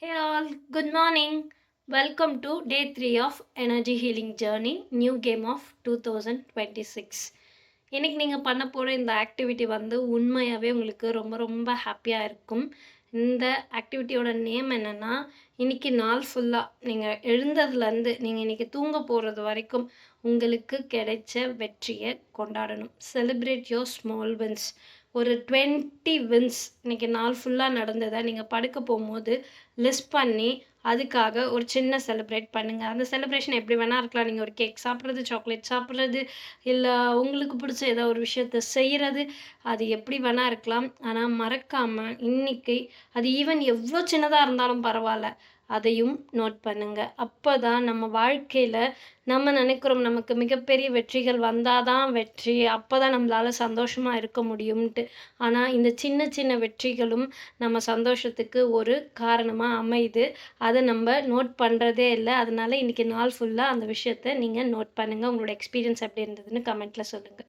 Hey all, good morning. Welcome to day 3 of Energy Healing Journey, new game of 2026. இன்னைக்கு நீங்கள் பண்ண போகிற இந்த ஆக்டிவிட்டி வந்து உண்மையாகவே உங்களுக்கு ரொம்ப ரொம்ப ஹாப்பியாக இருக்கும். இந்த ஆக்டிவிட்டியோட நேம் என்னென்னா, இன்னைக்கு நாள் ஃபுல்லாக நீங்கள் எழுந்ததுலேருந்து நீங்கள் இன்னைக்கு தூங்க போகிறது வரைக்கும் உங்களுக்கு கிடைச்ச வெற்றியை கொண்டாடணும். Celebrate your small wins. ஒரு 20 வின்ஸ் இன்னைக்கு நாள் ஃபுல்லாக நடந்ததை நீங்கள் படுக்க போகும்போது லிஸ்ட் பண்ணி அதுக்காக ஒரு சின்ன செலிப்ரேட் பண்ணுங்கள். அந்த செலிப்ரேஷன் எப்படி வேணால் இருக்கலாம். நீங்கள் ஒரு கேக் சாப்பிட்றது, சாக்லேட் சாப்பிட்றது, இல்லை உங்களுக்கு பிடிச்ச ஏதோ ஒரு விஷயத்த செய்கிறது, அது எப்படி வேணால் இருக்கலாம். ஆனால் மறக்காமல் இன்னைக்கு அது ஈவன் எவ்வளோ சின்னதாக இருந்தாலும் பரவாயில்ல, அதையும் நோட் பண்ணுங்க. அப்போ தான் நம்ம வாழ்க்கையில் நம்ம நினைக்கிறோம் நமக்கு மிகப்பெரிய வெற்றிகள் வந்தால் தான் வெற்றி, அப்போ தான் நம்மளால் சந்தோஷமாக இருக்க முடியும்ன்ட்டு. ஆனால் இந்த சின்ன சின்ன வெற்றிகளும் நம்ம சந்தோஷத்துக்கு ஒரு காரணமாக அமையுது. அதை நம்ம நோட் பண்ணுறதே இல்லை. அதனால இன்றைக்கி நாள் ஃபுல்லாக அந்த விஷயத்த நீங்கள் நோட் பண்ணுங்கள். உங்களோட எக்ஸ்பீரியன்ஸ் எப்படி இருந்ததுன்னு கமெண்ட்டில் சொல்லுங்கள்.